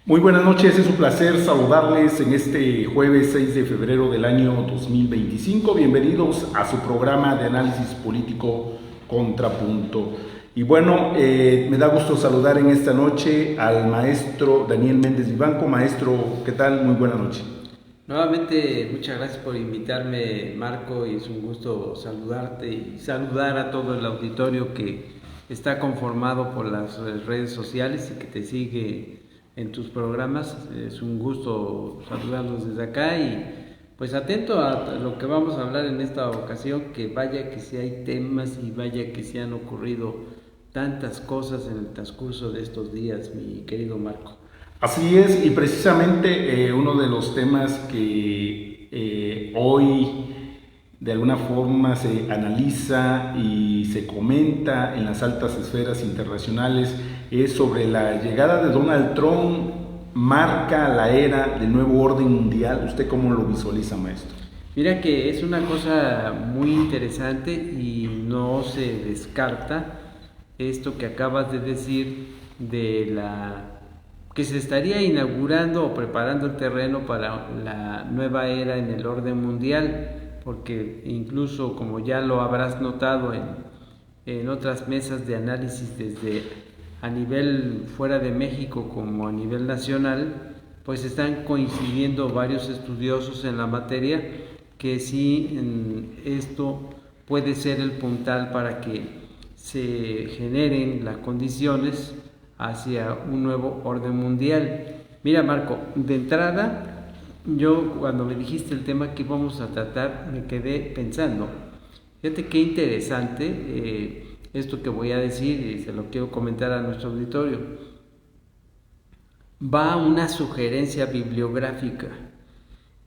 Muy buenas noches, es un placer saludarles en este jueves 6 de febrero del año 2025. Bienvenidos a su programa de análisis político Contrapunto. Y bueno, me da gusto saludar en esta noche al maestro Daniel Méndez Vivanco. Maestro, ¿qué tal? Muy buena noche. Nuevamente, muchas gracias por invitarme, Marco, y es un gusto saludarte y saludar a todo el auditorio que está conformado por las redes sociales y que te sigue en tus programas. Es un gusto saludarlos desde acá y pues atento a lo que vamos a hablar en esta ocasión, que vaya que si hay temas y vaya que se han ocurrido tantas cosas en el transcurso de estos días, mi querido Marco. Así es, y precisamente uno de los temas que hoy de alguna forma se analiza y se comenta en las altas esferas internacionales es sobre la llegada de Donald Trump, marca la era del nuevo orden mundial. ¿Usted cómo lo visualiza, maestro? Mira que es una cosa muy interesante y no se descarta esto que acabas de decir de la que se estaría inaugurando o preparando el terreno para la nueva era en el orden mundial, porque incluso como ya lo habrás notado en otras mesas de análisis desde a nivel fuera de México como a nivel nacional, pues están coincidiendo varios estudiosos en la materia que sí esto puede ser el puntal para que se generen las condiciones hacia un nuevo orden mundial. Mira, Marco, de entrada, yo cuando me dijiste el tema que íbamos a tratar, me quedé pensando, fíjate qué interesante esto que voy a decir y se lo quiero comentar a nuestro auditorio. Va una sugerencia bibliográfica.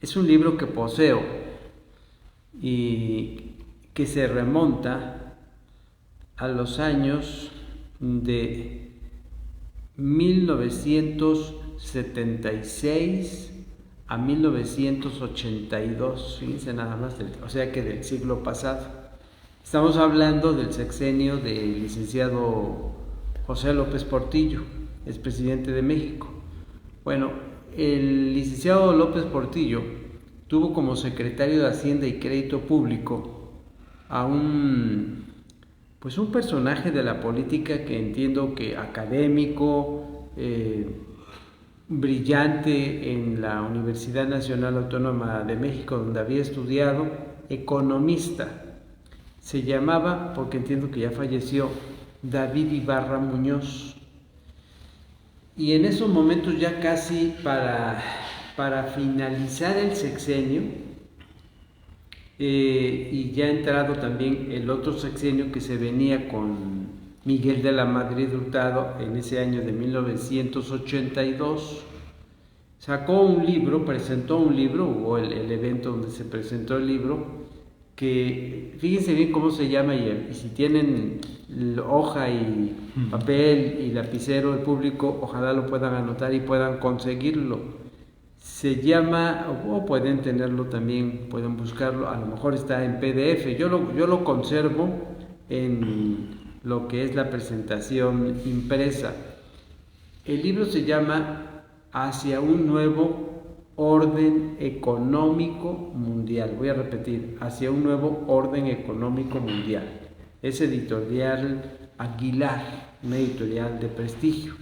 Es un libro que poseo y que se remonta a los años de 1976 a 1982, fíjense nada más, o sea que del siglo pasado. Estamos hablando del sexenio del licenciado José López Portillo, expresidente de México. Bueno, el licenciado López Portillo tuvo como secretario de Hacienda y Crédito Público a un personaje de la política que entiendo que académico, brillante en la Universidad Nacional Autónoma de México, donde había estudiado, economista. Se llamaba, porque entiendo que ya falleció, David Ibarra Muñoz. Y en esos momentos ya casi para finalizar el sexenio, y ya entrado también el otro sexenio que se venía con Miguel de la Madrid Hurtado en ese año de 1982, sacó un libro, presentó un libro, hubo el evento donde se presentó el libro, que fíjense bien cómo se llama y si tienen hoja y papel y lapicero el público, ojalá lo puedan anotar y puedan conseguirlo. Se llama, o pueden tenerlo también, pueden buscarlo, a lo mejor está en PDF, yo lo conservo en lo que es la presentación impresa. El libro se llama Hacia un nuevo orden económico mundial. Voy a repetir, hacia un nuevo orden económico mundial. Es editorial Aguilar, una editorial de prestigio.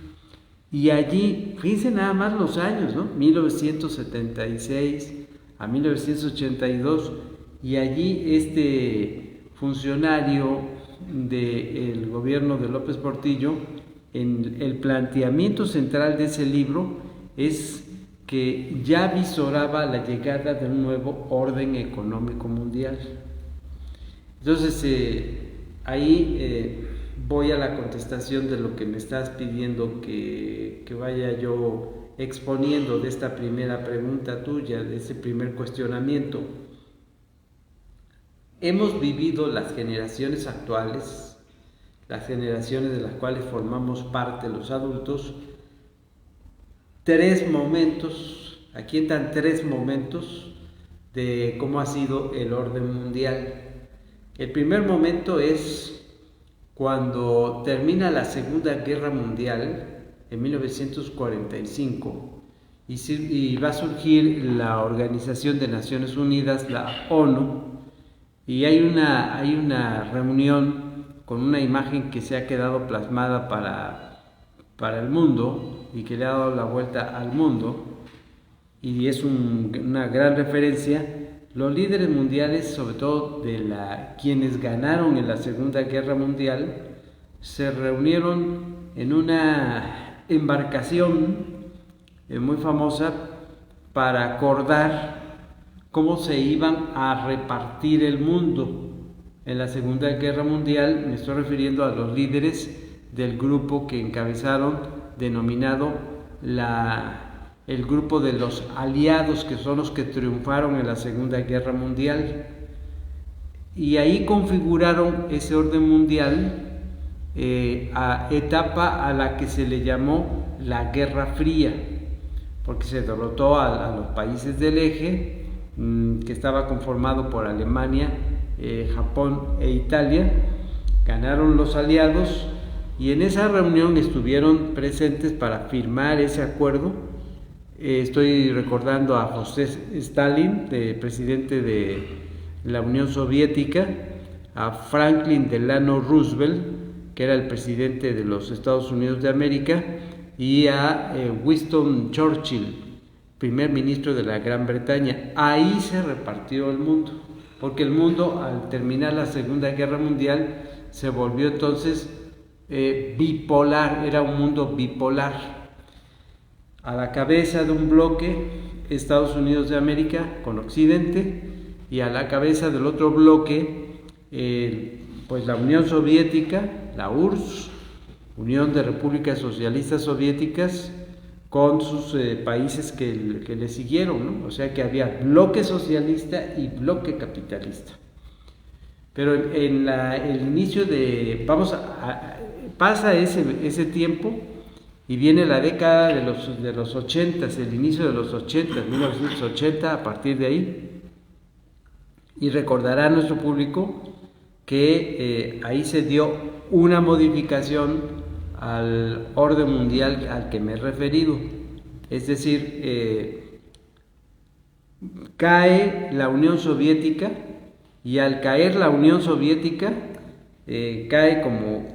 Y allí, fíjense nada más los años, ¿no? 1976 a 1982, y allí este funcionario del gobierno de López Portillo, en el planteamiento central de ese libro es que ya visoraba la llegada de un nuevo orden económico mundial. Entonces, ahí voy a la contestación de lo que me estás pidiendo que vaya yo exponiendo de esta primera pregunta tuya, de ese primer cuestionamiento. Hemos vivido las generaciones actuales, las generaciones de las cuales formamos parte los adultos, tres momentos, aquí están tres momentos de cómo ha sido el orden mundial. El primer momento es cuando termina la Segunda Guerra Mundial en 1945 y va a surgir la Organización de Naciones Unidas, la ONU, y hay una reunión con una imagen que se ha quedado plasmada para el mundo y que le ha dado la vuelta al mundo, y es una gran referencia. Los líderes mundiales, sobre todo quienes ganaron en la Segunda Guerra Mundial, se reunieron en una embarcación muy famosa para acordar cómo se iban a repartir el mundo. En la Segunda Guerra Mundial me estoy refiriendo a los líderes del grupo que encabezaron, denominado el grupo de los aliados, que son los que triunfaron en la Segunda Guerra Mundial. Y ahí configuraron ese orden mundial etapa a la que se le llamó la Guerra Fría, porque se derrotó a los países del eje, que estaba conformado por Alemania, Japón e Italia. Ganaron los aliados y en esa reunión estuvieron presentes para firmar ese acuerdo. Estoy recordando a José Stalin, presidente de la Unión Soviética, a Franklin Delano Roosevelt, que era el presidente de los Estados Unidos de América, y a Winston Churchill, primer ministro de la Gran Bretaña. Ahí se repartió el mundo, porque el mundo, al terminar la Segunda Guerra Mundial, se volvió entonces bipolar, era un mundo bipolar. A la cabeza de un bloque, Estados Unidos de América con Occidente, y a la cabeza del otro bloque, pues la Unión Soviética, la URSS, Unión de Repúblicas Socialistas Soviéticas, con sus países que le siguieron, ¿no? O sea que había bloque socialista y bloque capitalista. Pero en el inicio pasa ese tiempo y viene la década de los 80, el inicio de los 80, 1980, a partir de ahí. Y recordará nuestro público que ahí se dio una modificación al orden mundial al que me he referido. Es decir, cae la Unión Soviética, y al caer la Unión Soviética, cae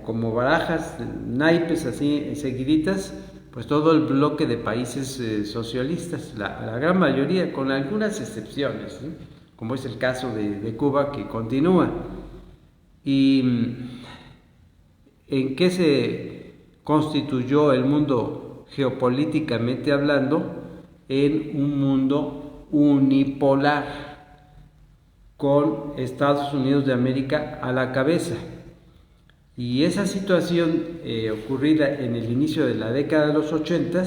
como barajas, naipes así seguiditas, pues todo el bloque de países socialistas, la gran mayoría, con algunas excepciones, ¿sí? Como es el caso de Cuba, que continúa. ¿Y en qué se constituyó el mundo geopolíticamente hablando? En un mundo unipolar, con Estados Unidos de América a la cabeza. Y esa situación ocurrida en el inicio de la década de los 80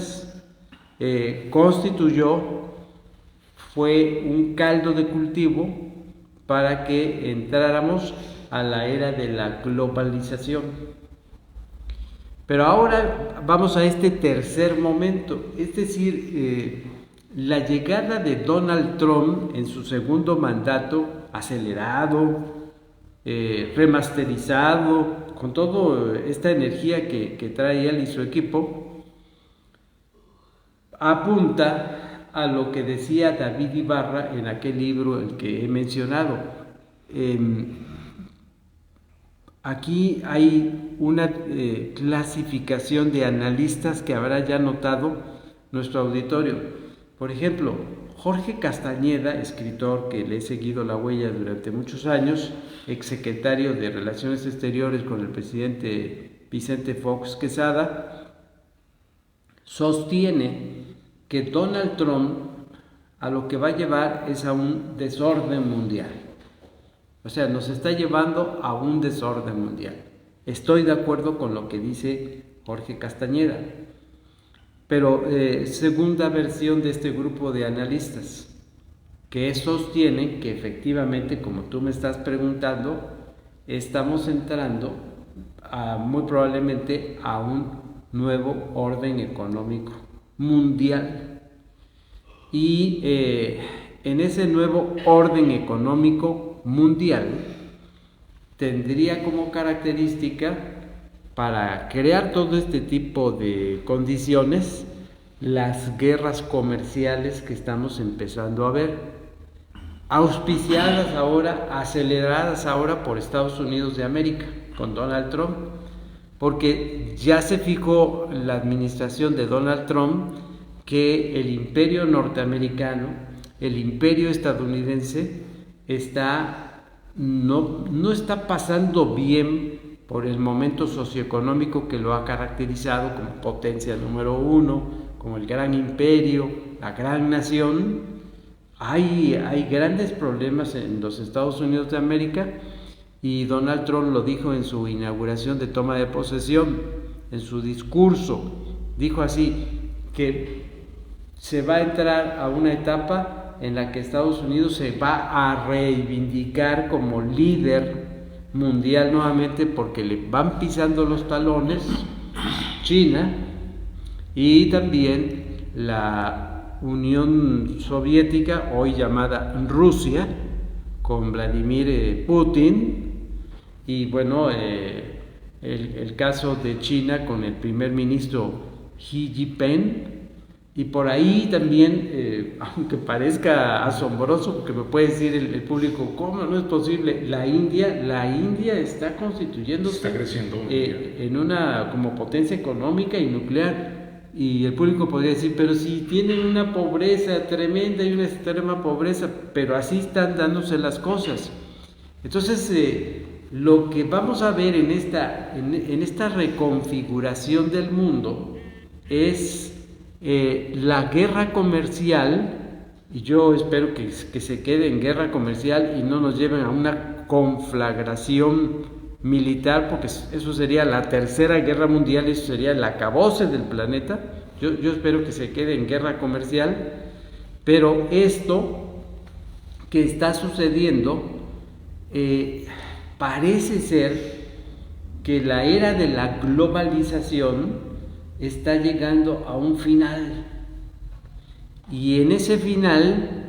fue un caldo de cultivo para que entráramos a la era de la globalización. Pero ahora vamos a este tercer momento, es decir, la llegada de Donald Trump en su segundo mandato, acelerado, remasterizado, con toda esta energía que trae él y su equipo, apunta a lo que decía David Ibarra en aquel libro el que he mencionado. Aquí hay una clasificación de analistas que habrá ya notado nuestro auditorio. Por ejemplo, Jorge Castañeda, escritor que le he seguido la huella durante muchos años, exsecretario de Relaciones Exteriores con el presidente Vicente Fox Quesada, sostiene que Donald Trump a lo que va a llevar es a un desorden mundial. O sea, nos está llevando a un desorden mundial. Estoy de acuerdo con lo que dice Jorge Castañeda. Pero segunda versión de este grupo de analistas, que sostienen que efectivamente, como tú me estás preguntando, estamos entrando muy probablemente a un nuevo orden económico mundial. Y en ese nuevo orden económico mundial tendría como característica para crear todo este tipo de condiciones las guerras comerciales que estamos empezando a ver, auspiciadas ahora, aceleradas ahora por Estados Unidos de América, con Donald Trump, porque ya se fijó la administración de Donald Trump que el imperio norteamericano, el imperio estadounidense, no está pasando bien por el momento socioeconómico que lo ha caracterizado como potencia número uno, como el gran imperio, la gran nación. Hay grandes problemas en los Estados Unidos de América, y Donald Trump lo dijo en su inauguración de toma de posesión, en su discurso, dijo así, que se va a entrar a una etapa en la que Estados Unidos se va a reivindicar como líder mundial nuevamente, porque le van pisando los talones China y también la Unión Soviética, hoy llamada Rusia, con Vladimir Putin, y bueno, el caso de China con el primer ministro Xi Jinping. Y por ahí también, aunque parezca asombroso, porque me puede decir el público, ¿cómo no es posible? La India está constituyéndose, está creciendo en una como potencia económica y nuclear. Y el público podría decir, pero si tienen una pobreza tremenda y una extrema pobreza, pero así están dándose las cosas. Entonces, lo que vamos a ver en esta reconfiguración del mundo es la guerra comercial, y yo espero que se quede en guerra comercial y no nos lleven a una conflagración militar, porque eso sería la tercera guerra mundial, eso sería el acabose del planeta. Yo espero que se quede en guerra comercial, pero esto que está sucediendo parece ser que la era de la globalización está llegando a un final, y en ese final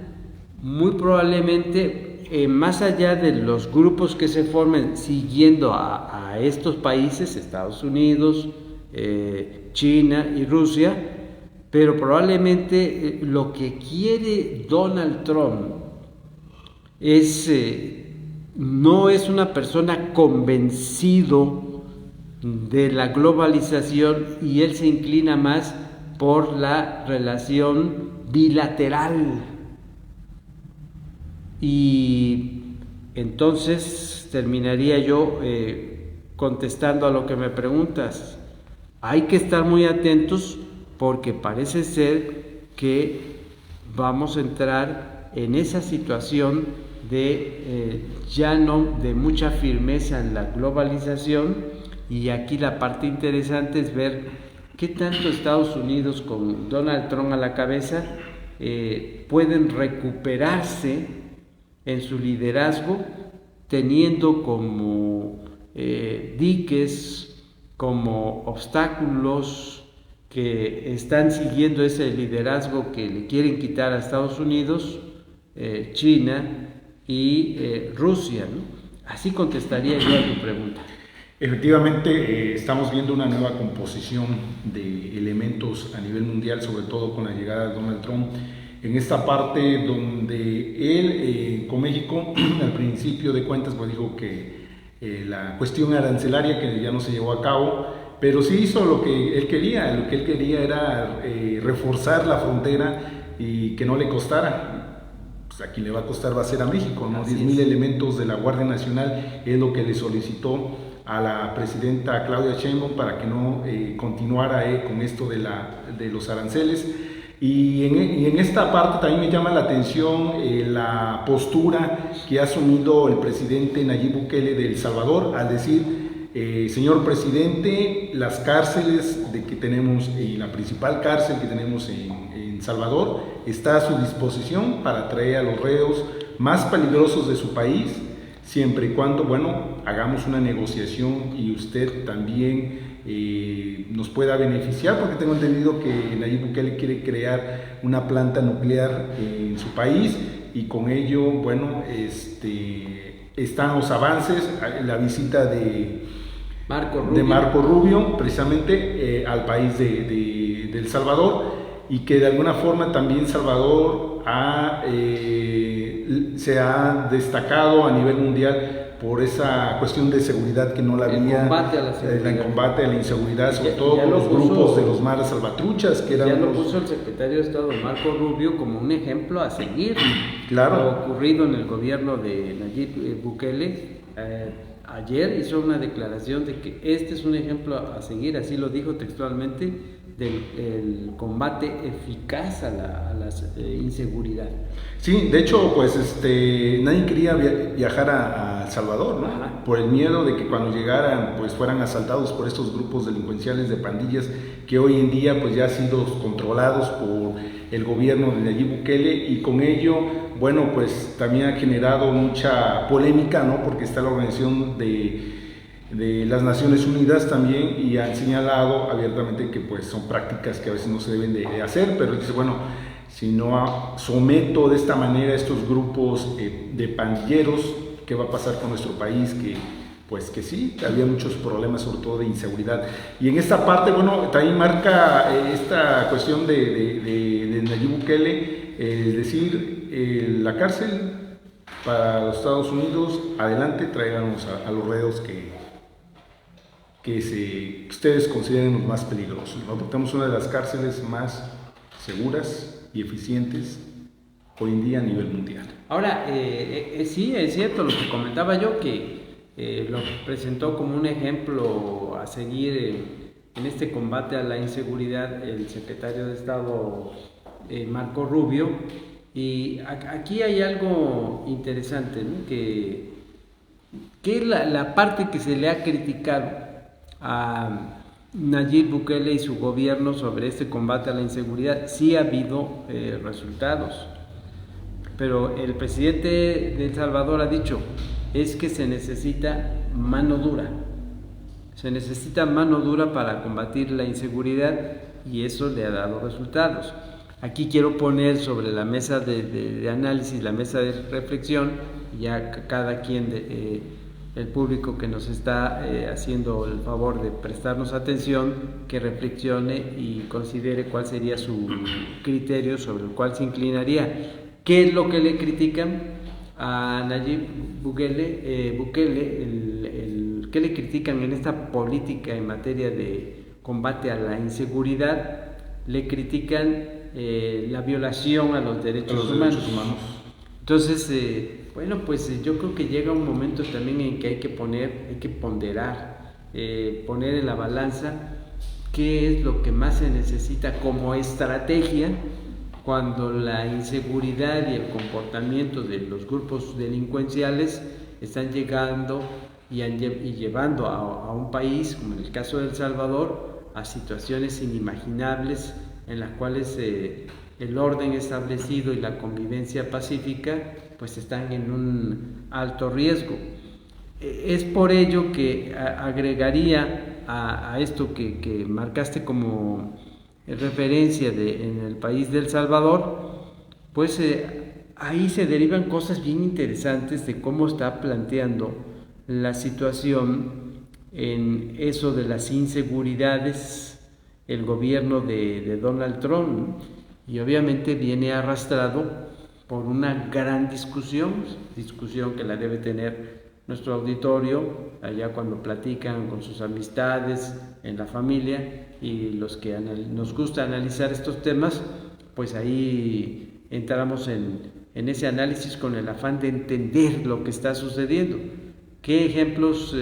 muy probablemente más allá de los grupos que se formen siguiendo a estos países, Estados Unidos, China y Rusia, pero probablemente lo que quiere Donald Trump no es una persona convencido de la globalización, y él se inclina más por la relación bilateral. Y entonces terminaría yo contestando a lo que me preguntas. Hay que estar muy atentos, porque parece ser que vamos a entrar en esa situación de ya no de mucha firmeza en la globalización. Y aquí la parte interesante es ver qué tanto Estados Unidos, con Donald Trump a la cabeza, pueden recuperarse en su liderazgo, teniendo como diques, como obstáculos que están siguiendo ese liderazgo que le quieren quitar a Estados Unidos, China y Rusia, ¿no? Así contestaría yo a tu pregunta. Efectivamente, estamos viendo una nueva composición de elementos a nivel mundial, sobre todo con la llegada de Donald Trump, en esta parte donde él con México al principio de cuentas pues dijo que la cuestión arancelaria, que ya no se llevó a cabo, pero sí hizo lo que él quería. Lo que él quería era reforzar la frontera y que no le costara. Pues a quien le va a costar va a ser a México, ¿no? 10,000 elementos de la Guardia Nacional es lo que le solicitó a la presidenta Claudia Sheinbaum para que no continuara con esto de los aranceles. Y en esta parte también me llama la atención la postura que ha asumido el presidente Nayib Bukele de El Salvador, al decir, señor presidente, las cárceles que tenemos, y la principal cárcel que tenemos en Salvador, está a su disposición para traer a los reos más peligrosos de su país, siempre y cuando, bueno, hagamos una negociación y usted también nos pueda beneficiar, porque tengo entendido que Nayib Bukele quiere crear una planta nuclear en su país, y con ello, bueno, están los avances. La visita de Marco Rubio, precisamente al país de El Salvador, y que de alguna forma también Salvador se ha destacado a nivel mundial por esa cuestión de seguridad que no la había, el combate a la inseguridad, sobre todo por los grupos de los maras salvatruchas, que eran... Ya lo puso el secretario de Estado Marco Rubio como un ejemplo a seguir. Claro. Lo ocurrido en el gobierno de Nayib Bukele, ayer hizo una declaración de que este es un ejemplo a seguir, así lo dijo textualmente, del combate eficaz a la inseguridad. Sí, de hecho, pues nadie quería viajar a El Salvador, ¿no? Ajá. Por el miedo de que cuando llegaran, pues fueran asaltados por estos grupos delincuenciales de pandillas que hoy en día pues ya han sido controlados por el gobierno de Nayib Bukele, y con ello, bueno, pues también ha generado mucha polémica, ¿no? Porque está la organización de las Naciones Unidas también, y han señalado abiertamente que pues son prácticas que a veces no se deben de hacer, pero dice, bueno, si no someto de esta manera a estos grupos de pandilleros, ¿qué va a pasar con nuestro país? Pues que sí, había muchos problemas, sobre todo de inseguridad. Y en esta parte, bueno, también marca esta cuestión de Nayib Bukele, es decir, la cárcel para los Estados Unidos, adelante, tráiganos a los reos que ustedes consideren los más peligrosos, ¿no? Porque tenemos una de las cárceles más seguras y eficientes hoy en día a nivel mundial. Ahora, sí, es cierto lo que comentaba yo, que lo presentó como un ejemplo a seguir en este combate a la inseguridad el secretario de Estado Marco Rubio. Y aquí hay algo interesante, ¿no? que es la parte que se le ha criticado a Nayib Bukele y su gobierno sobre este combate a la inseguridad. Sí ha habido resultados, pero el presidente de El Salvador ha dicho, es que se necesita mano dura, para combatir la inseguridad, y eso le ha dado resultados. Aquí quiero poner sobre la mesa de análisis, la mesa de reflexión, ya cada quien el público que nos está haciendo el favor de prestarnos atención, que reflexione y considere cuál sería su criterio sobre el cual se inclinaría. ¿Qué es lo que le critican a Nayib Bukele? ¿Qué le critican en esta política en materia de combate a la inseguridad? Le critican la violación a los derechos humanos. Entonces, bueno, pues yo creo que llega un momento también en que hay que ponderar, poner en la balanza qué es lo que más se necesita como estrategia cuando la inseguridad y el comportamiento de los grupos delincuenciales están llegando y llevando a un país, como en el caso de El Salvador, a situaciones inimaginables en las cuales el orden establecido y la convivencia pacífica pues están en un alto riesgo. Es por ello que agregaría a esto que marcaste como referencia en el país de El Salvador, pues ahí se derivan cosas bien interesantes de cómo está planteando la situación en eso de las inseguridades el gobierno de Donald Trump, y obviamente viene arrastrado por una gran discusión que la debe tener nuestro auditorio allá cuando platican con sus amistades, en la familia, y los que nos gusta analizar estos temas, pues ahí entramos en ese análisis con el afán de entender lo que está sucediendo. ¿Qué ejemplos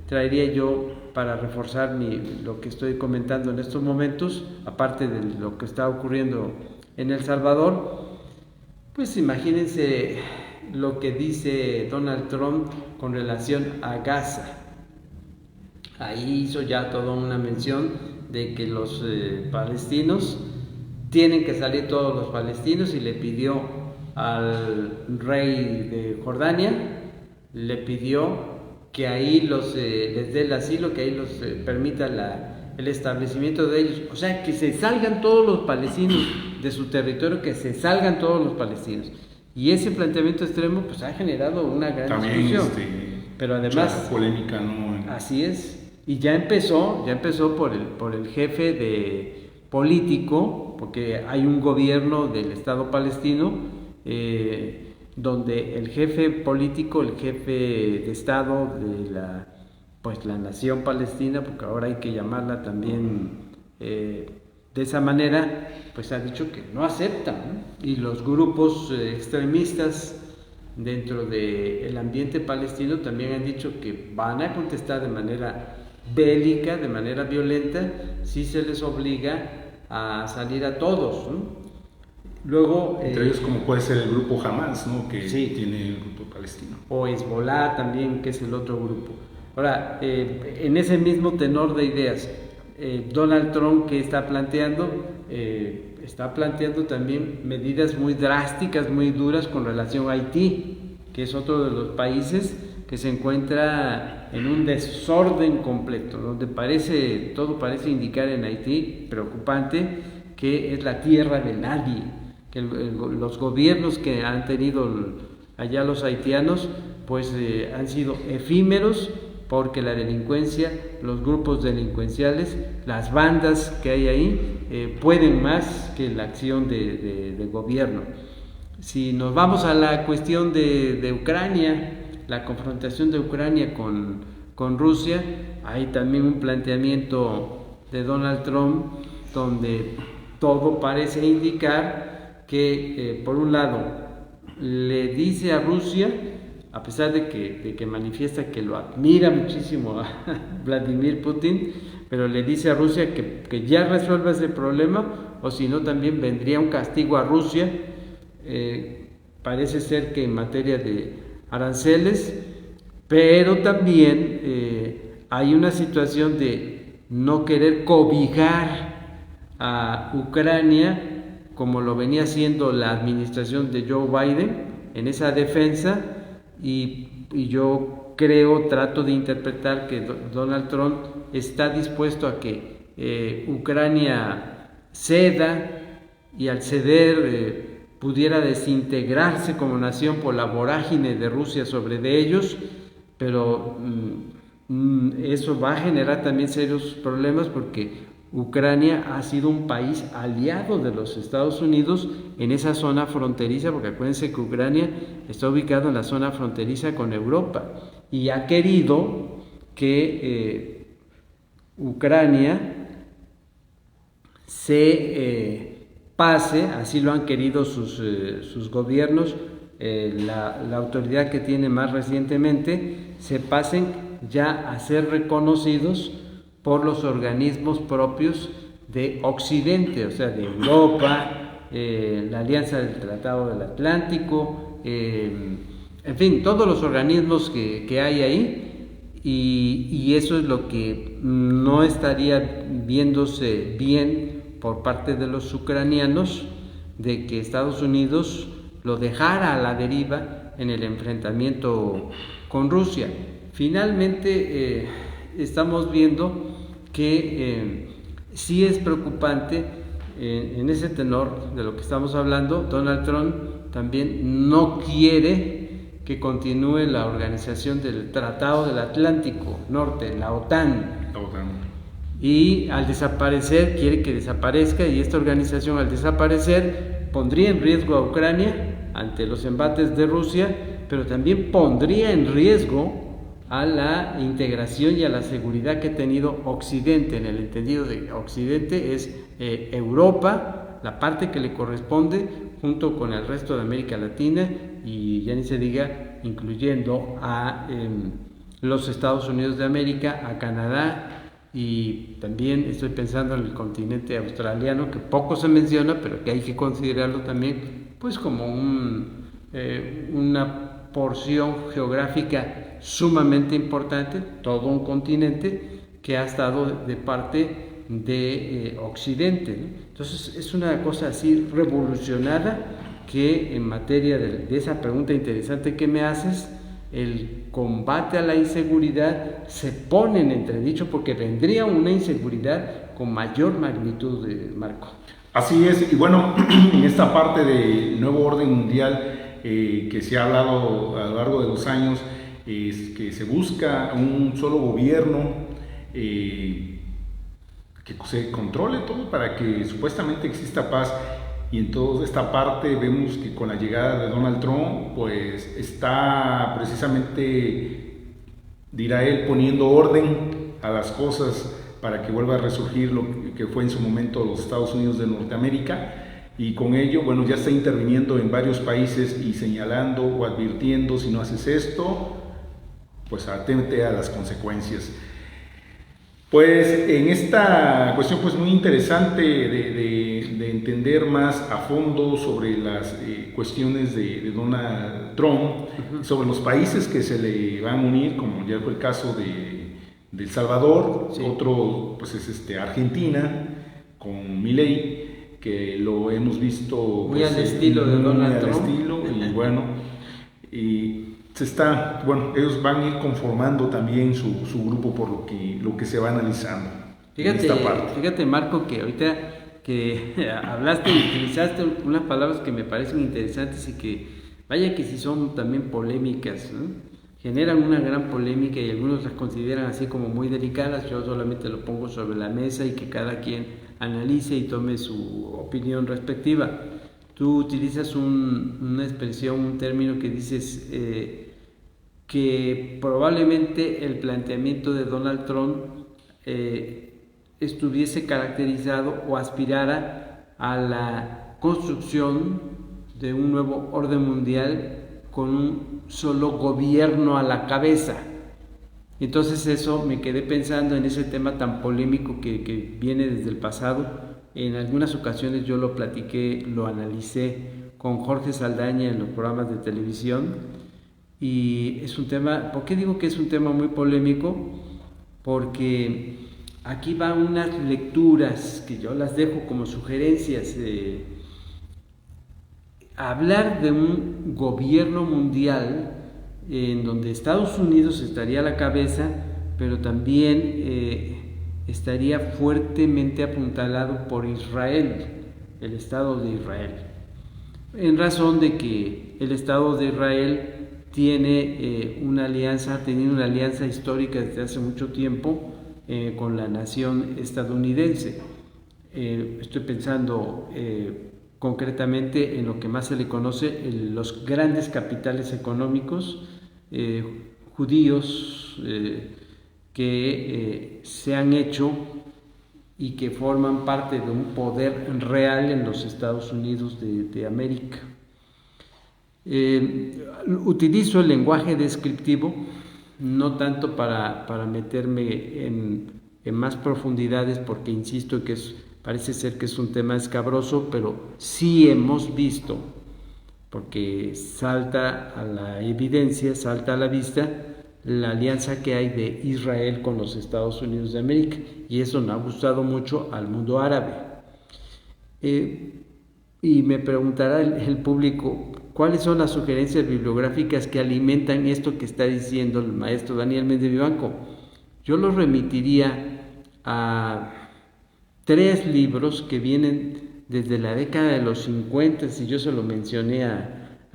traería yo para reforzar lo que estoy comentando en estos momentos, aparte de lo que está ocurriendo en El Salvador? Pues imagínense lo que dice Donald Trump con relación a Gaza. Ahí hizo ya toda una mención de que los palestinos, tienen que salir todos los palestinos, y le pidió al rey de Jordania, le pidió que ahí les dé el asilo, que ahí los permita el establecimiento de ellos. O sea, que se salgan todos los palestinos de su territorio, que se salgan todos los palestinos. Y ese planteamiento extremo pues ha generado una gran discusión. Pero además, polémica, ¿no? Así es. Y ya empezó por el jefe de político, porque hay un gobierno del Estado palestino, donde el jefe político, el jefe de Estado de la nación palestina, porque ahora hay que llamarla también de esa manera, pues ha dicho que no acepta, ¿no? Y los grupos extremistas dentro del ambiente palestino también han dicho que van a contestar de manera bélica, de manera violenta, si se les obliga a salir a todos, ¿no? Luego, entre ellos como puede ser el grupo Hamas, ¿no? Que sí, tiene el grupo palestino. O Hezbollah también, que es el otro grupo. Ahora, en ese mismo tenor de ideas, Donald Trump, que está planteando también medidas muy drásticas, muy duras con relación a Haití, que es otro de los países que se encuentra en un desorden completo, donde todo parece indicar en Haití, preocupante, que es la tierra de nadie, que los gobiernos que han tenido allá los haitianos, pues han sido efímeros, porque la delincuencia, los grupos delincuenciales, las bandas que hay ahí, pueden más que la acción de gobierno. Si nos vamos a la cuestión de Ucrania, la confrontación de Ucrania con Rusia, hay también un planteamiento de Donald Trump donde todo parece indicar que, por un lado, le dice a Rusia, a pesar de que manifiesta que lo admira muchísimo a Vladimir Putin, pero le dice a Rusia que ya resuelva ese problema, o si no también vendría un castigo a Rusia. Parece ser que en materia de aranceles, pero también hay una situación de no querer cobijar a Ucrania como lo venía haciendo la administración de Joe Biden en esa defensa, y yo trato de interpretar que Donald Trump está dispuesto a que Ucrania ceda, y al ceder pudiera desintegrarse como nación por la vorágine de Rusia sobre de ellos, pero eso va a generar también serios problemas, porque Ucrania ha sido un país aliado de los Estados Unidos en esa zona fronteriza, porque acuérdense que Ucrania está ubicado en la zona fronteriza con Europa, y ha querido que Ucrania se pase, así lo han querido sus gobiernos, la autoridad que tiene más recientemente, se pasen ya a ser reconocidos por los organismos propios de Occidente, o sea, de Europa, la Alianza del Tratado del Atlántico, en fin, todos los organismos que hay ahí, y eso es lo que no estaría viéndose bien por parte de los ucranianos, de que Estados Unidos lo dejara a la deriva en el enfrentamiento con Rusia. Finalmente, estamos viendo que sí es preocupante en ese tenor de lo que estamos hablando. Donald Trump también no quiere que continúe la organización del Tratado del Atlántico Norte, la OTAN. Y al desaparecer, quiere que desaparezca, y esta organización al desaparecer pondría en riesgo a Ucrania ante los embates de Rusia, pero también pondría en riesgo a la integración y a la seguridad que ha tenido Occidente. En el entendido de Occidente es Europa, la parte que le corresponde, junto con el resto de América Latina, y ya ni se diga incluyendo a los Estados Unidos de América, a Canadá, y también estoy pensando en el continente australiano, que poco se menciona, pero que hay que considerarlo también pues como una porción geográfica sumamente importante, todo un continente que ha estado de parte de Occidente, ¿no? Entonces es una cosa así revolucionada, que en materia de esa pregunta interesante que me haces, el combate a la inseguridad se pone en entredicho, porque vendría una inseguridad con mayor magnitud, Marco. Así es, y bueno, en esta parte del nuevo orden mundial que se ha hablado a lo largo de los años, es que se busca un solo gobierno que se controle todo para que supuestamente exista paz. Y en toda esta parte vemos que con la llegada de Donald Trump, pues está precisamente, dirá él, poniendo orden a las cosas para que vuelva a resurgir lo que fue en su momento los Estados Unidos de Norteamérica. Y con ello, bueno, ya está interviniendo en varios países y señalando o advirtiendo: si no haces esto, pues atente a las consecuencias. Pues en esta cuestión pues muy interesante de entender más a fondo sobre las cuestiones de Donald Trump, sobre los países que se le van a unir, como ya fue el caso de El Salvador, sí. Otro pues es Argentina, con Milei, que lo hemos visto muy pues, al estilo de Donald Trump. Y bueno, ellos van a ir conformando también su grupo por lo que se va analizando. Fíjate, Marco, que ahorita que hablaste y utilizaste unas palabras que me parecen interesantes y que vaya que si son también polémicas, ¿no? Generan una gran polémica y algunos las consideran así como muy delicadas. Yo solamente lo pongo sobre la mesa y que cada quien analice y tome su opinión respectiva. Tú utilizas una expresión, un término que dices que probablemente el planteamiento de Donald Trump estuviese caracterizado o aspirara a la construcción de un nuevo orden mundial con un solo gobierno a la cabeza. Entonces eso me quedé pensando en ese tema tan polémico que viene desde el pasado. En algunas ocasiones yo lo platiqué, lo analicé con Jorge Saldaña en los programas de televisión. Y es un tema, ¿por qué digo que es un tema muy polémico? Porque aquí van unas lecturas que yo las dejo como sugerencias. Hablar de un gobierno mundial en donde Estados Unidos estaría a la cabeza, pero también estaría fuertemente apuntalado por Israel, el Estado de Israel, en razón de que el Estado de Israel tiene ha tenido una alianza histórica desde hace mucho tiempo con la nación estadounidense. Estoy pensando concretamente en lo que más se le conoce, los grandes capitales económicos judíos que se han hecho y que forman parte de un poder real en los Estados Unidos de América. Utilizo el lenguaje descriptivo no tanto para meterme en más profundidades, porque insisto que parece ser que es un tema escabroso, pero sí hemos visto, porque salta a la evidencia, salta a la vista la alianza que hay de Israel con los Estados Unidos de América, y eso no ha gustado mucho al mundo árabe. Y me preguntará el público, ¿cuáles son las sugerencias bibliográficas que alimentan esto que está diciendo el maestro Daniel Méndez Vivanco? Yo los remitiría a 3 libros que vienen desde la década de los 50, y yo se lo mencioné a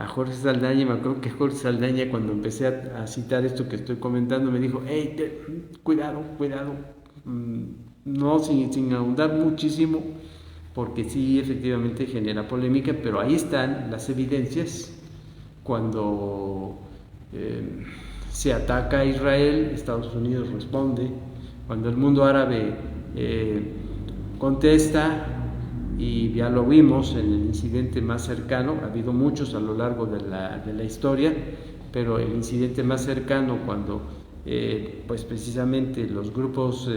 Jorge Saldaña. Me acuerdo que Jorge Saldaña, cuando empecé a citar esto que estoy comentando, me dijo: hey, cuidado, no sin ahondar muchísimo, porque sí, efectivamente genera polémica, pero ahí están las evidencias. Cuando se ataca a Israel, Estados Unidos responde. Cuando el mundo árabe contesta, y ya lo vimos en el incidente más cercano, ha habido muchos a lo largo de la historia, pero el incidente más cercano, cuando pues precisamente los grupos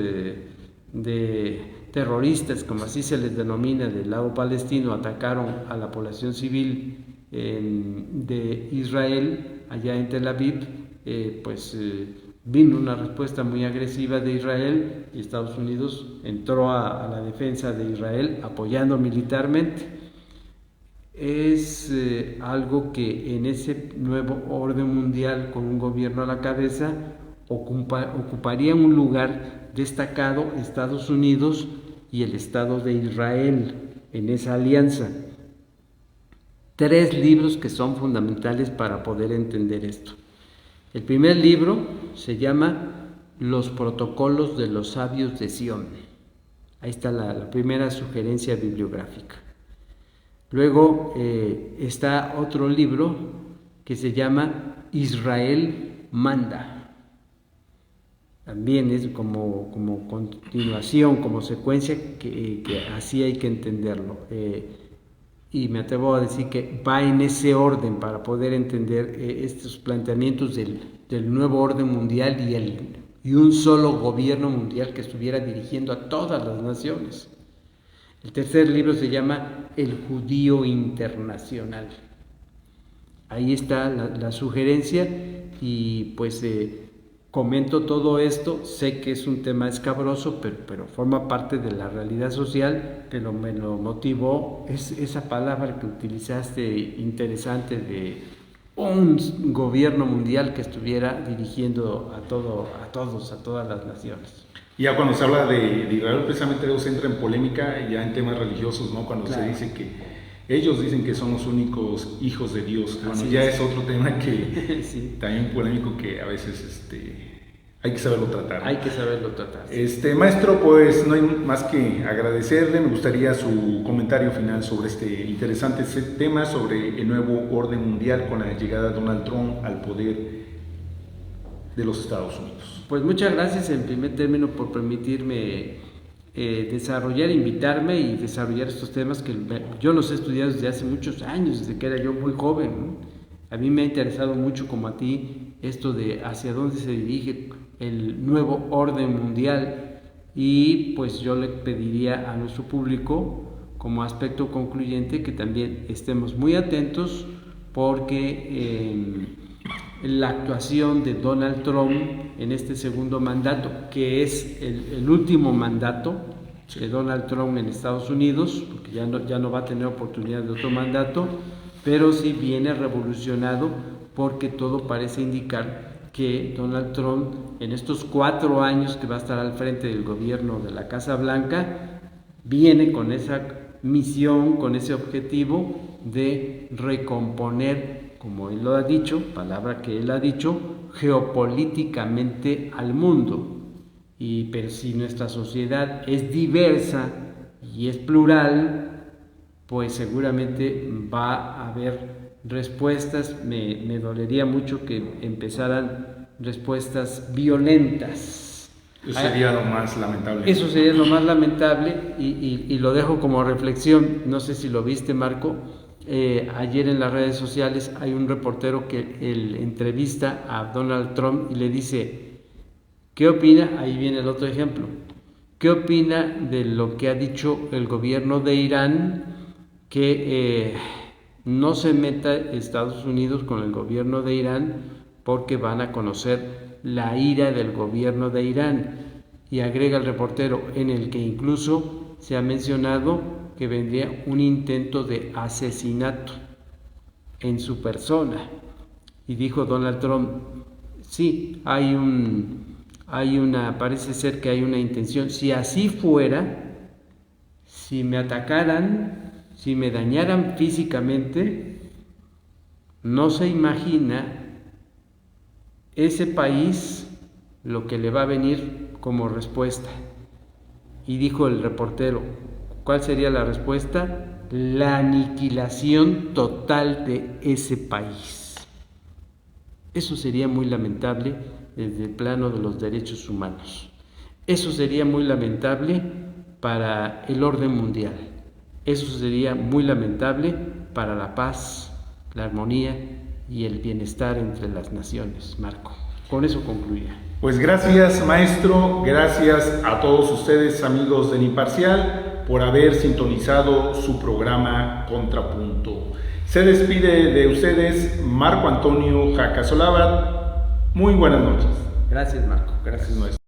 de terroristas, como así se les denomina, del lado palestino, atacaron a la población civil de Israel, allá en Tel Aviv, vino una respuesta muy agresiva de Israel, y Estados Unidos entró a la defensa de Israel apoyando militarmente. Es algo que en ese nuevo orden mundial, con un gobierno a la cabeza, ocuparía un lugar destacado Estados Unidos y el Estado de Israel en esa alianza. 3 libros que son fundamentales para poder entender esto. El primer libro se llama los protocolos de los sabios de Sión. Ahí está la primera sugerencia bibliográfica. Luego está otro libro que se llama Israel manda. También es como continuación, como secuencia, que así hay que entenderlo. Y me atrevo a decir que va en ese orden para poder entender estos planteamientos del nuevo orden mundial y un solo gobierno mundial que estuviera dirigiendo a todas las naciones. El tercer libro se llama El Judío Internacional. Ahí está la sugerencia y pues comento todo esto. Sé que es un tema escabroso, pero forma parte de la realidad social, pero me lo motivó esa palabra que utilizaste interesante de un gobierno mundial que estuviera dirigiendo a todas las naciones. Ya cuando se habla de Israel, precisamente se entra en polémica ya en temas religiosos, ¿no? Cuando se dice que ellos dicen que son los únicos hijos de Dios. Bueno, ya es otro tema que sí, también polémico, que a veces hay que saberlo tratar. Hay que saberlo tratar. Sí. Maestro, pues no hay más que agradecerle. Me gustaría su comentario final sobre este interesante tema sobre el nuevo orden mundial con la llegada de Donald Trump al poder de los Estados Unidos. Pues muchas gracias en primer término por permitirme invitarme y desarrollar estos temas que yo los he estudiado desde hace muchos años, desde que era yo muy joven, ¿no? A mí me ha interesado mucho, como a ti, esto de hacia dónde se dirige el nuevo orden mundial, y pues yo le pediría a nuestro público, como aspecto concluyente, que también estemos muy atentos, porque la actuación de Donald Trump en este segundo mandato, que es el último mandato de Donald Trump en Estados Unidos, porque ya no va a tener oportunidad de otro mandato, pero sí viene revolucionado, porque todo parece indicar que Donald Trump en estos 4 años que va a estar al frente del gobierno de la Casa Blanca viene con esa misión, con ese objetivo de recomponer, como él lo ha dicho, palabra que él ha dicho, geopolíticamente al mundo. Pero si nuestra sociedad es diversa y es plural, pues seguramente va a haber respuestas. Me dolería mucho que empezaran respuestas violentas. Eso sería lo más lamentable. Eso sería lo más lamentable, y lo dejo como reflexión. No sé si lo viste, Marco. Ayer en las redes sociales hay un reportero que entrevista a Donald Trump y le dice: ¿qué opina? Ahí viene el otro ejemplo. ¿Qué opina de lo que ha dicho el gobierno de Irán, que no se meta Estados Unidos con el gobierno de Irán porque van a conocer la ira del gobierno de Irán? Y agrega el reportero, en el que incluso se ha mencionado que vendría un intento de asesinato en su persona. Y dijo Donald Trump: sí, parece ser que hay una intención. Si así fuera, si me atacaran, si me dañaran físicamente, no se imagina ese país lo que le va a venir como respuesta. Y dijo el reportero: ¿cuál sería la respuesta? La aniquilación total de ese país. Eso sería muy lamentable desde el plano de los derechos humanos. Eso sería muy lamentable para el orden mundial. Eso sería muy lamentable para la paz, la armonía y el bienestar entre las naciones. Marco, con eso concluía. Pues gracias, maestro, gracias a todos ustedes, amigos del Imparcial, por haber sintonizado su programa Contrapunto. Se despide de ustedes Marco Antonio Jaca Solabat. Muy buenas noches. Gracias, Marco. Gracias, maestro.